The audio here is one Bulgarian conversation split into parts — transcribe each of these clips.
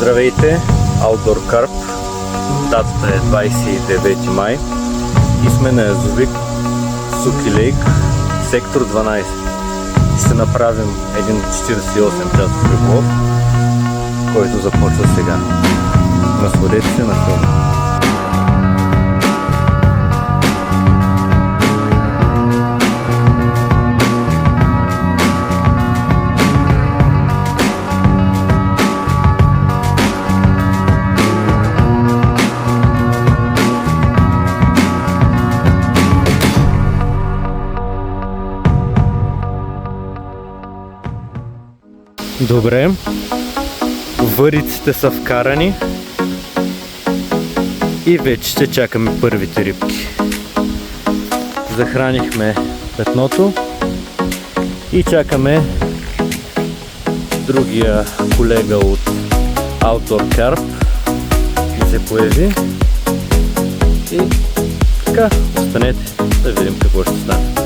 Здравейте, Outdoor Carp. Датата е 29 май и сме на язовик Суки Лейк, сектор 12. Ще направим един 48 часов риболов, който започва сега. Насладете се на филма. Добре, въриците са вкарани и вече ще чакаме първите рибки. Захранихме петното и чакаме другия колега от Outdoor Carp да се появи и така, останете да видим какво ще стане.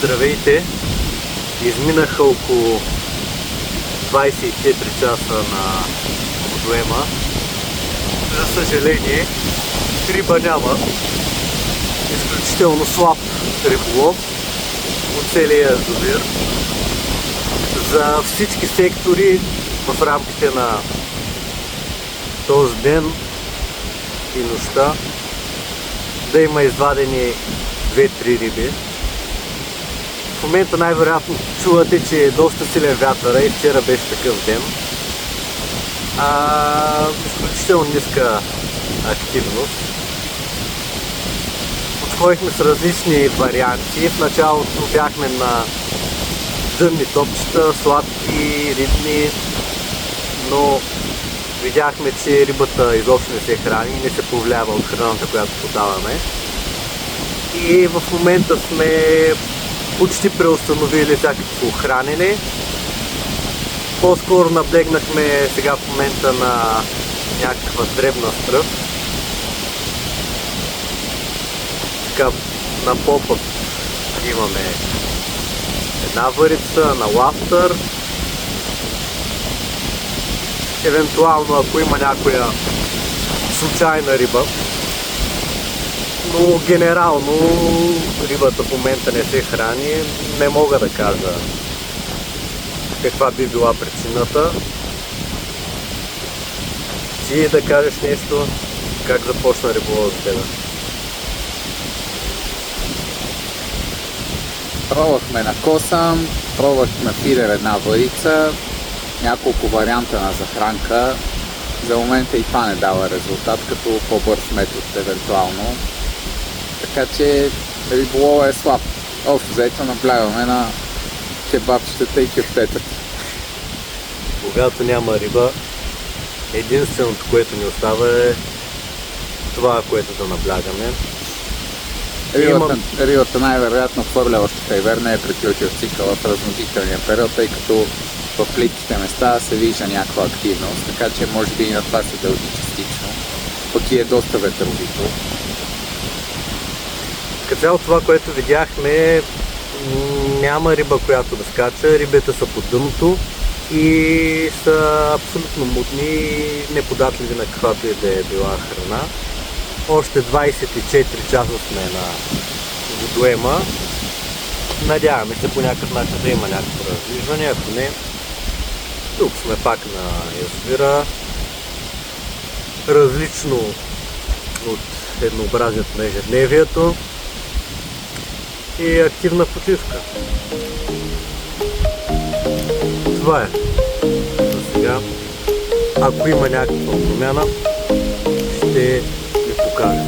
Здравейте! Изминаха около 24 часа на водоема. За съжаление, риба няма. Изключително слаб риболов от целия язовир. За всички сектори в рамките на този ден и нощта да има извадени 2-3 риби. В момента най-вероятно чувате, че е доста силен вятъра и вчера беше такъв ден. Изключително ниска активност. Подходихме с различни варианти. В началото бяхме на дънни топчета, сладки, рибни, но видяхме, че рибата изобщо не се храни и не се повлиява от храната, която подаваме. И в момента сме почти преустановили всякакво хранене. По-скоро наблегнахме сега в момента на някаква дребна стръв. Така на попът имаме една варица, на лафтър. Евентуално ако има някоя случайна риба. Но генерално рибата в момента не се храни. Не мога да кажа каква би била причината. Ти да кажеш нещо, как започна риболов за тебе? Пробвахме на косъм, пробвахме фидер една варица, няколко варианта на захранка. За момента и това не дава резултат, като по-бърз метод евентуално. Така че риболова е слаб. Общо взето наблягаме на кебабчетата и кюфтетата. Когато няма риба, единственото, което ни остава е това, което да наблягаме. Рибата най-вероятно хвърля още хайвер, не е приключил цикъла в размножителния период, тъй като в плитките места се вижда някаква активност, така че може би и на това се дължи частично. Пък и е доста ветровито. Като цяло това, което видяхме, няма риба, която да скача. Рибите са под дъното и са абсолютно мутни и неподатливи на каквато и да е била храна. Още 24 часа сме на водоема. Надяваме се по някакъв начин да има някакво раздвижване, ако не, тук сме пак на язовира. Различно от еднообразието на ежедневието и активна почивка. Това е за сега. Ако има някаква промяна, ще ви покажа.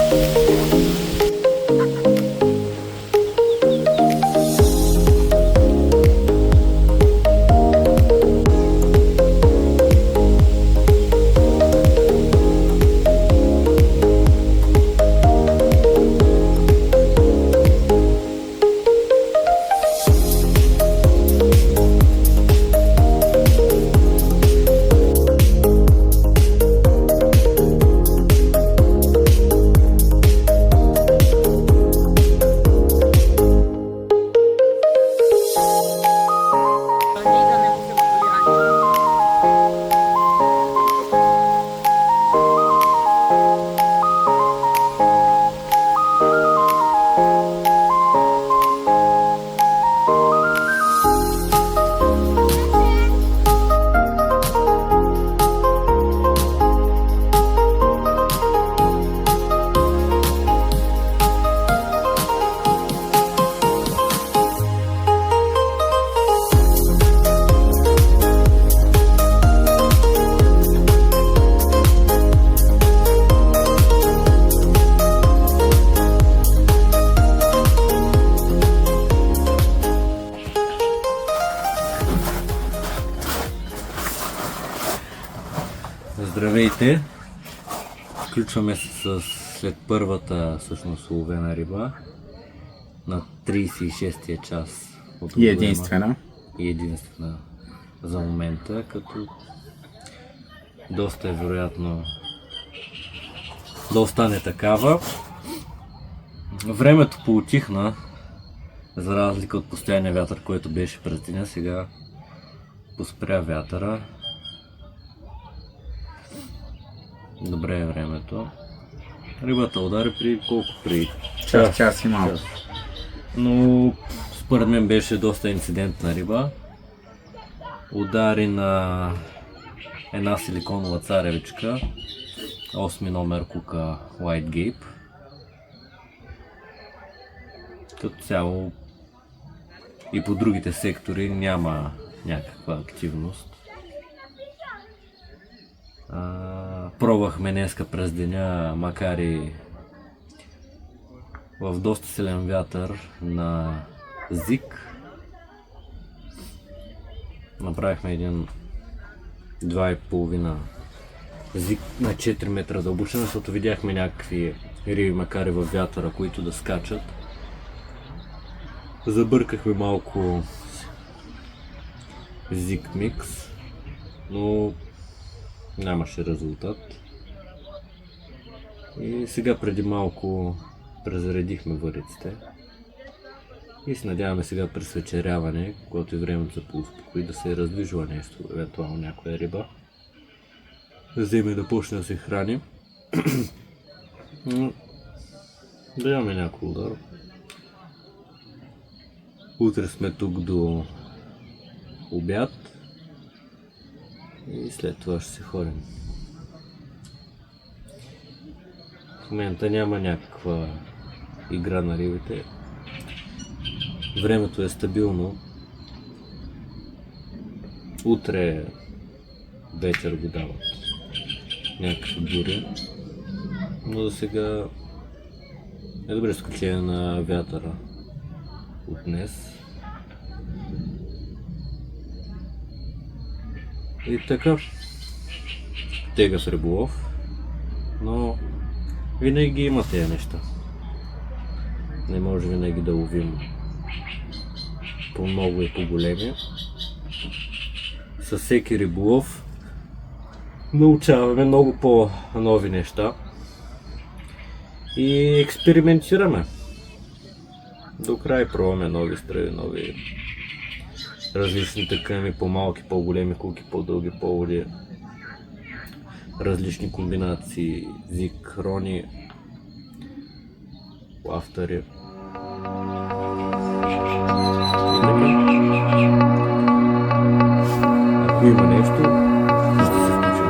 Здравейте! Включваме се след първата всъщност уловена риба на 36-тия час от И единствена. И единствена за момента, като доста е вероятно да остане такава. Времето поутихна, за разлика от постоянния вятър, който беше през деня, сега поспря вятъра. Добре е времето. Рибата удари при колко? При Час и малко. Но според мен беше доста инцидентна риба. Удари на една силиконова царевичка, 8 номер кука White Gape. Като цяло и по другите сектори няма някаква активност. Пробвахме днеска през деня, макар и в доста силен вятър на Зик. Направихме един 2,5 Зик на 4 метра дълбочина, защото видяхме някакви риби макари във вятъра, които да скачат. Забъркахме малко Зик микс, но нямаше резултат. И сега преди малко презаредихме вариците и се надяваме сега през вечеряване, когато и времето се поуспокои, да се е раздвижила нещо, евентуално някоя риба, да вземе да почне да се храни. Да имаме някой удар. Утре сме тук до обяд и след това ще се ходим. В момента няма някаква игра на рибите. Времето е стабилно. Утре вечер го дават някакви бури. Но за сега е добре, с изключение на вятъра от днес. И така, тега с риболов, но винаги има тези неща. Не може винаги да ловим по много и по големи. Със всеки риболов научаваме много по-нови неща и експериментираме. До край пробваме нови страви, нови различни тъкани, по-малки, по-големи куки, по-дълги поводи, различни комбинации, зик, рони, лафтари. И така. Ако има нещо, ще се включим.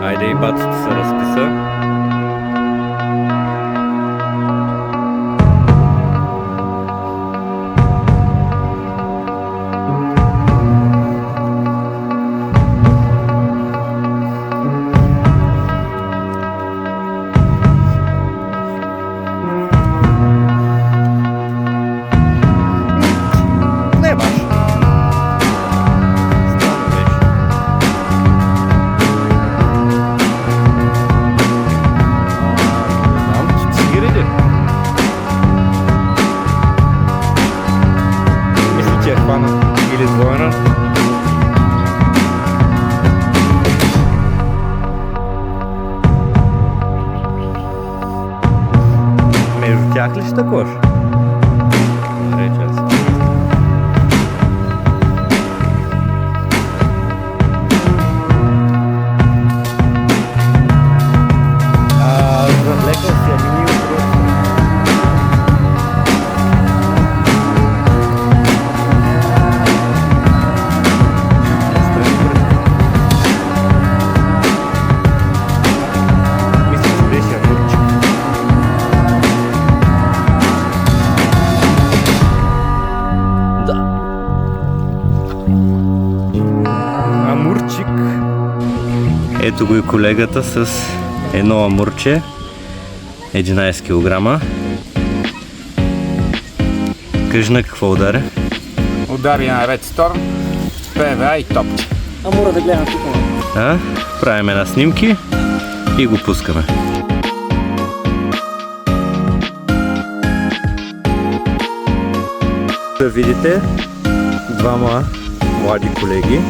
Айде и бацата се разписа. Или двойна. Между тях ли ще також? Завлекал си алюминиум. Амурчик. Ето го и колегата с едно амурче, 11 кг. Кажи на какво ударя? Удари на Red Storm, ПВА и топче. Амура да гледам тук. Правим една снимки и го пускаме. Да видите двама млади колеги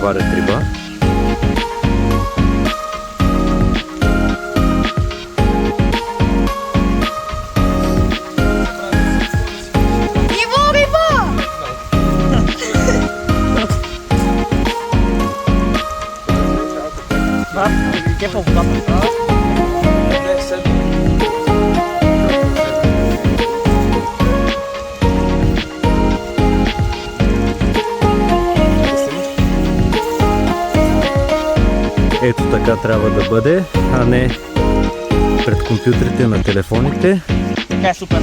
варят риба. Careful, papa. Ето така трябва да бъде, а не пред компютрите на телефоните. Така е супер.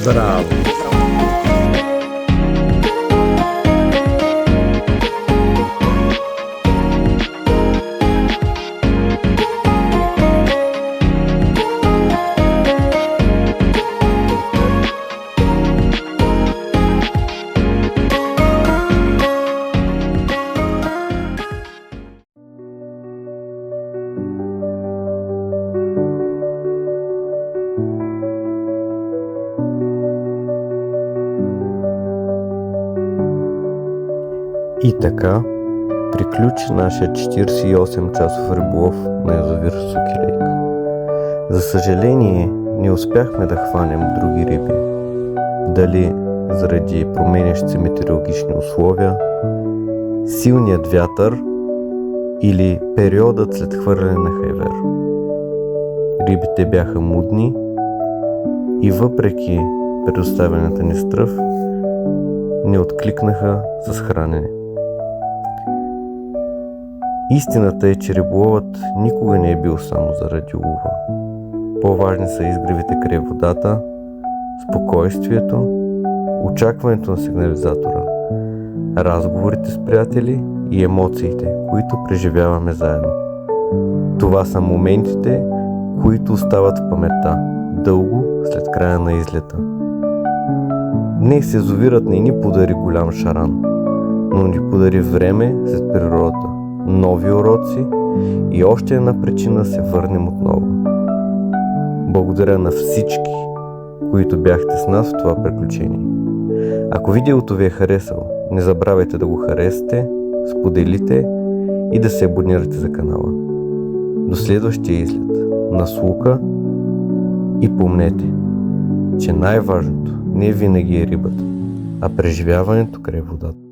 Браво! И така приключи нашия 48-часов риболов на язовир Суки Лейк. За съжаление, не успяхме да хванем други риби. Дали заради променящи се метеорологични условия, силният вятър или периодът след хвърляне на хайвер. Рибите бяха мудни и въпреки предоставената ни стръв, не откликнаха с хранене. Истината е, че риболовът никога не е бил само заради улова. По-важни са изгревите край водата, спокойствието, очакването на сигнализатора, разговорите с приятели и емоциите, които преживяваме заедно. Това са моментите, които остават в паметта дълго след края на излета. Днес язовирът не ни подари голям шаран, но ни подари време след природата, нови уроци и още една причина да се върнем отново. Благодаря на всички, които бяхте с нас в това приключение. Ако видеото ви е харесало, не забравяйте да го харесате, споделите и да се абонирате за канала. До следващия излет на Слука и помнете, че най-важното не винаги е рибата, а преживяването край водата.